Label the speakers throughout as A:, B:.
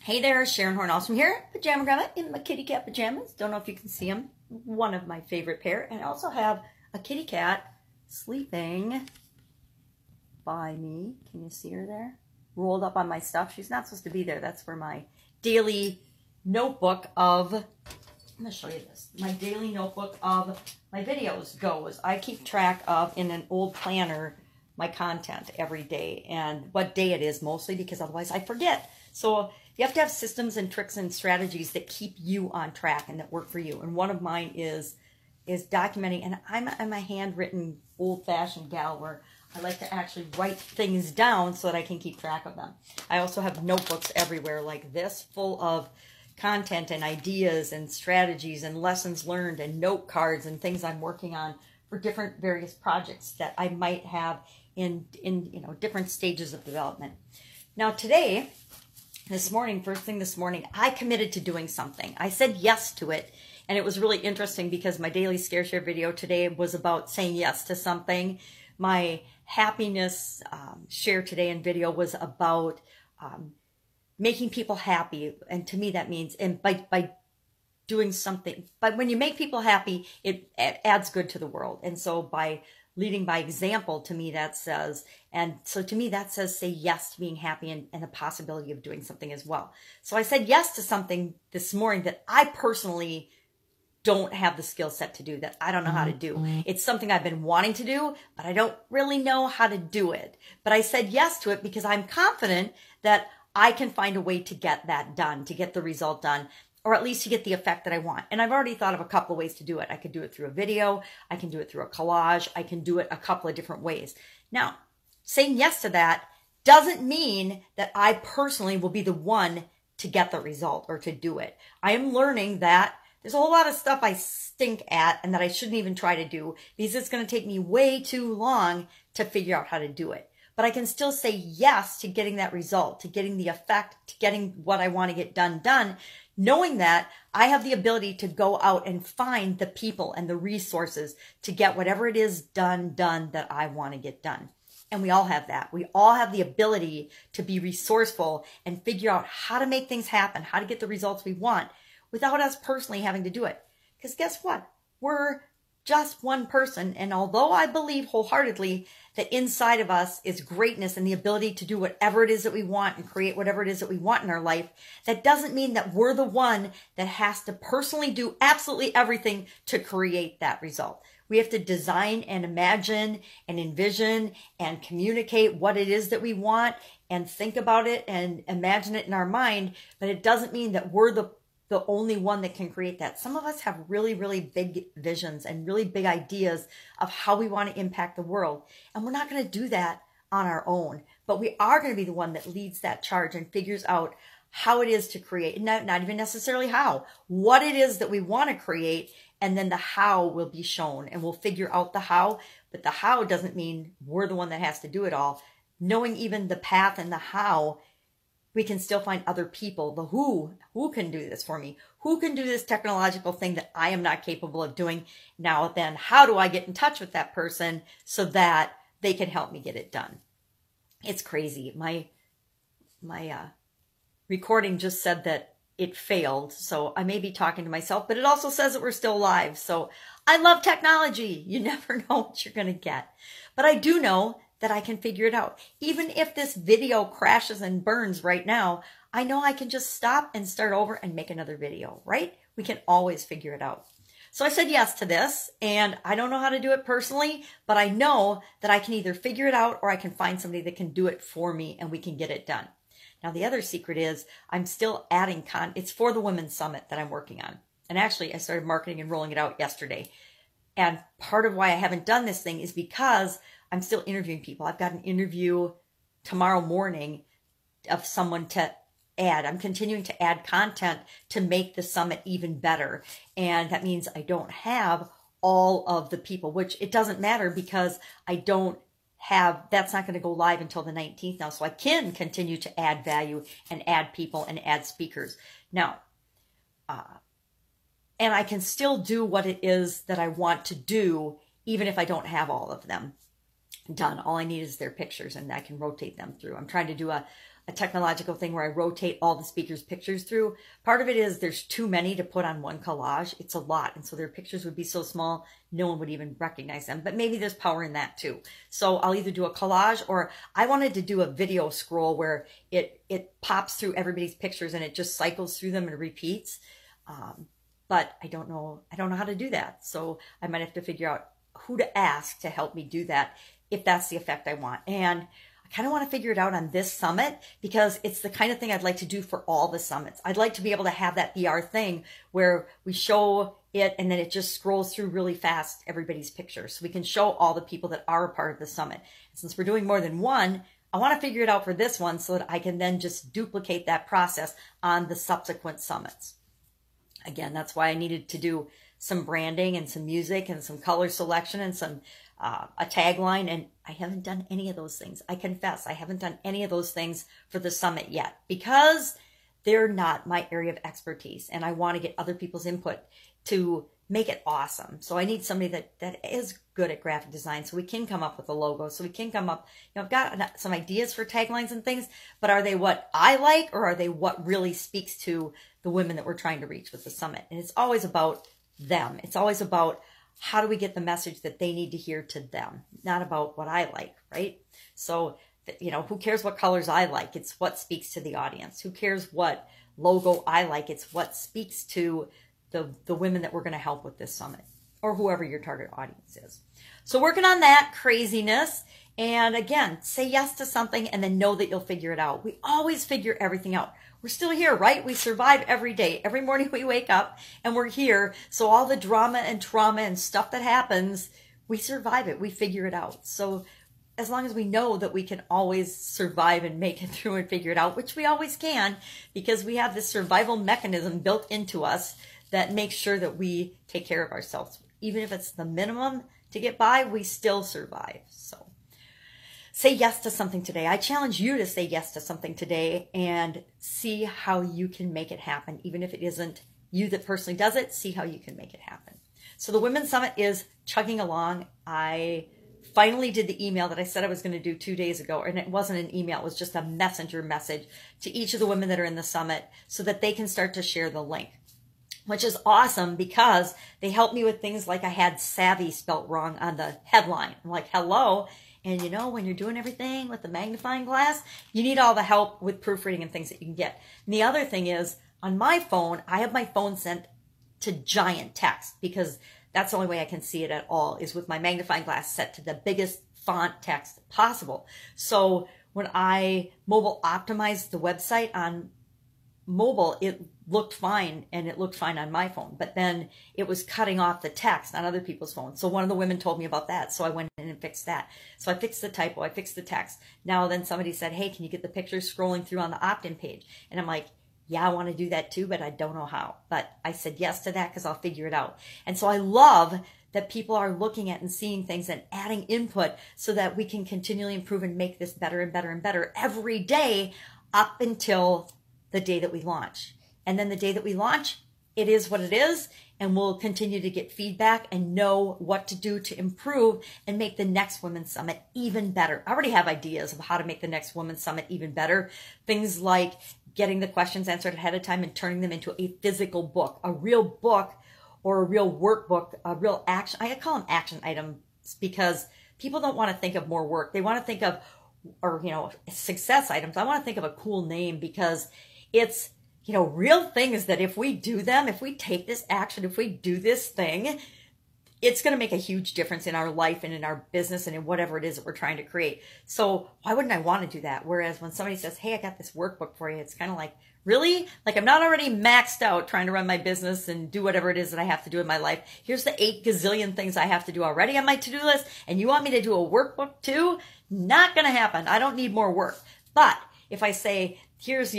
A: Hey there, Sharon Horne-Ellstrom here, Pajama Grandma in my kitty cat pajamas. Don't know if you can see them. One of my favorite pair. And I also have a kitty cat sleeping by me. Can you see her there? Rolled up on my stuff. She's not supposed to be there. That's where my daily notebook of, I'm going to show you this. My daily notebook of my videos goes. I keep track of, in an old planner, my content every day and what day it is mostly, because otherwise I forget. So you have to have systems and tricks and strategies that keep you on track and that work for you. And one of mine is documenting, and I'm a handwritten, old-fashioned gal where I like to actually write things down so that I can keep track of them. I also have notebooks everywhere like this, full of content and ideas and strategies and lessons learned and note cards and things I'm working on for different various projects that I might have in different stages of development. Now today, this morning, first thing this morning, I committed to doing something. I said yes to it, and it was really interesting because my daily scare share video today was about saying yes to something. My happiness share today in video was about making people happy, and to me that means, and by doing something, but when you make people happy, it adds good to the world. And so by leading by example, to me that says, and so to me that says say yes to being happy and the possibility of doing something as well. So I said yes to something this morning that I personally don't have the skill set to do, that I don't know how to do. It's something I've been wanting to do, but I don't really know how to do it. But I said yes to it because I'm confident that I can find a way to get that done, to get the result done, or at least to get the effect that I want. And I've already thought of a couple of ways to do it. I could do it through a video. I can do it through a collage. I can do it a couple of different ways. Now, saying yes to that doesn't mean that I personally will be the one to get the result or to do it. I am learning that there's a whole lot of stuff I stink at and that I shouldn't even try to do because it's going to take me way too long to figure out how to do it. But I can still say yes to getting that result, to getting the effect, to getting what I want to get done, knowing that I have the ability to go out and find the people and the resources to get whatever it is done that I want to get done. And we all have that. We all have the ability to be resourceful and figure out how to make things happen, how to get the results we want without us personally having to do it. Because guess what? We're just one person. And although I believe wholeheartedly that inside of us is greatness and the ability to do whatever it is that we want and create whatever it is that we want in our life, that doesn't mean that we're the one that has to personally do absolutely everything to create that result. We have to design and imagine and envision and communicate what it is that we want and think about it and imagine it in our mind. But it doesn't mean that we're the only one that can create that. Some of us have really, really big visions and really big ideas of how we want to impact the world. And we're not going to do that on our own, but we are going to be the one that leads that charge and figures out how it is to create, not even necessarily how, what it is that we want to create, and then the how will be shown and we'll figure out the how. But the how doesn't mean we're the one that has to do it all. Knowing even the path and the how, we can still find other people, the who can do this for me? Who can do this technological thing that I am not capable of doing? Now then, how do I get in touch with that person so that they can help me get it done? It's crazy. My recording just said that it failed, so I may be talking to myself, but it also says that we're still live. So I love technology. You never know what you're going to get. But I do know that I can figure it out. Even if this video crashes and burns right now, I know I can just stop and start over and make another video, right? We can always figure it out. So I said yes to this, and I don't know how to do it personally, but I know that I can either figure it out or I can find somebody that can do it for me and we can get it done. Now, the other secret is I'm still adding it's for the Women's Summit that I'm working on. And actually, I started marketing and rolling it out yesterday. And part of why I haven't done this thing is because I'm still interviewing people. I've got an interview tomorrow morning of someone to add. I'm continuing to add content to make the summit even better. And that means I don't have all of the people, which it doesn't matter because I don't have, that's not going to go live until the 19th now. So I can continue to add value and add people and add speakers. Now, and I can still do what it is that I want to do, even if I don't have all of them done. All I need is their pictures and I can rotate them through. I'm trying to do a a technological thing where I rotate all the speakers' pictures through. Part of it is there's too many to put on one collage. It's a lot. And so their pictures would be so small, no one would even recognize them. But maybe there's power in that too. So I'll either do a collage, or I wanted to do a video scroll where it pops through everybody's pictures and it just cycles through them and repeats. But I don't know how to do that. So I might have to figure out who to ask to help me do that if that's the effect I want. And I kind of want to figure it out on this summit because it's the kind of thing I'd like to do for all the summits. I'd like to be able to have that VR thing where we show it and then it just scrolls through really fast everybody's pictures. So we can show all the people that are a part of the summit. Since we're doing more than one, I want to figure it out for this one so that I can then just duplicate that process on the subsequent summits. Again, that's why I needed to do some branding and some music and some color selection and some a tagline, and I haven't done any of those things. I confess, I haven't done any of those things for the summit yet because they're not my area of expertise, and I want to get other people's input to make it awesome. So I need somebody that is good at graphic design so we can come up with a logo, so we can come up, I've got some ideas for taglines and things, but are they what I like, or are they what really speaks to the women that we're trying to reach with the summit? And it's always about them. It's always about how do we get the message that they need to hear to them, not about what I like, right? So, who cares what colors I like? It's what speaks to the audience. Who cares what logo I like? It's what speaks to the women that we're going to help with this summit, or whoever your target audience is. So working on that craziness. And again, say yes to something and then know that you'll figure it out. We always figure everything out. We're still here, right? We survive every day. Every morning we wake up and we're here. So all the drama and trauma and stuff that happens, we survive it. We figure it out. So as long as we know that we can always survive and make it through and figure it out, which we always can, because we have this survival mechanism built into us that makes sure that we take care of ourselves. Even if it's the minimum to get by, we still survive. So say yes to something today. I challenge you to say yes to something today and see how you can make it happen. Even if it isn't you that personally does it, see how you can make it happen. So the Women's Summit is chugging along. I finally did the email that I said I was going to do 2 days ago. And it wasn't an email. It was just a messenger message to each of the women that are in the summit so that they can start to share the link, which is awesome because they helped me with things like I had savvy spelt wrong on the headline. I'm like, hello. And when you're doing everything with the magnifying glass, you need all the help with proofreading and things that you can get. And the other thing is, on my phone, I have my phone sent to giant text because that's the only way I can see it at all is with my magnifying glass set to the biggest font text possible. So when I mobile optimized the website on mobile, it looked fine, and it looked fine on my phone, but then it was cutting off the text on other people's phones. So one of the women told me about that, so I went in and fixed that. So I fixed the typo, I fixed the text. Now then somebody said, hey, can you get the pictures scrolling through on the opt-in page? And I'm like, yeah, I want to do that too, but I don't know how. But I said yes to that because I'll figure it out. And so I love that people are looking at and seeing things and adding input so that we can continually improve and make this better and better and better every day up until the day that we launch. And then the day that we launch, it is what it is, and we'll continue to get feedback and know what to do to improve and make the next Women's Summit even better. I already have ideas of how to make the next Women's Summit even better. Things like getting the questions answered ahead of time and turning them into a physical book, a real book or a real workbook, a real action. I call them action items because people don't want to think of more work. They want to think of, success items. I want to think of a cool name because it's, real things that if we do them, if we take this action, if we do this thing, it's going to make a huge difference in our life and in our business and in whatever it is that we're trying to create. So why wouldn't I want to do that? Whereas when somebody says, hey, I got this workbook for you, it's kind of like, really? Like I'm not already maxed out trying to run my business and do whatever it is that I have to do in my life. Here's the 8 gazillion things I have to do already on my to-do list. And you want me to do a workbook too? Not going to happen. I don't need more work. But if I say, here's,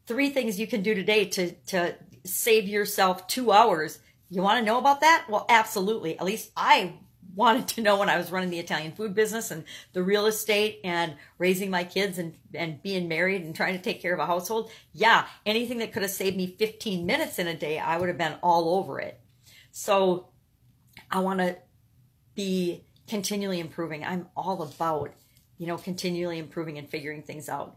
A: 3 things you can do today to save yourself 2 hours. You want to know about that? Well, absolutely. At least I wanted to know when I was running the Italian food business and the real estate and raising my kids and being married and trying to take care of a household. Yeah, anything that could have saved me 15 minutes in a day, I would have been all over it. So I want to be continually improving. I'm all about, continually improving and figuring things out.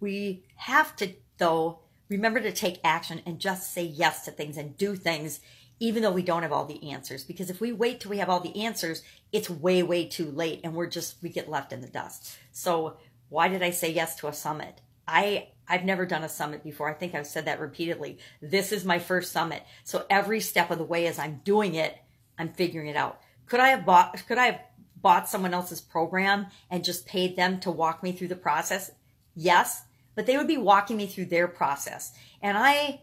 A: We have to, though, remember to take action and just say yes to things and do things even though we don't have all the answers. Because if we wait till we have all the answers, it's way, way too late and we get left in the dust. So why did I say yes to a summit? I've never done a summit before. I think I've said that repeatedly. This is my first summit. So every step of the way as I'm doing it, I'm figuring it out. Could I have bought someone else's program and just paid them to walk me through the process? Yes, but they would be walking me through their process. And I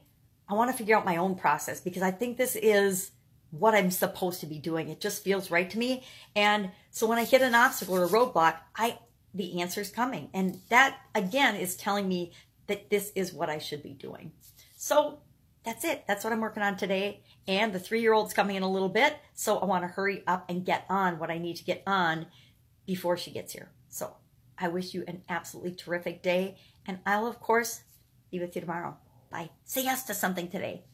A: want to figure out my own process because I think this is what I'm supposed to be doing. It just feels right to me. And so when I hit an obstacle or a roadblock, the answer's coming. And that, again, is telling me that this is what I should be doing. So that's it. That's what I'm working on today. And the 3-year-old's coming in a little bit. So I want to hurry up and get on what I need to get on before she gets here. So I wish you an absolutely terrific day. And I'll, of course, be with you tomorrow. Bye. Say yes to something today.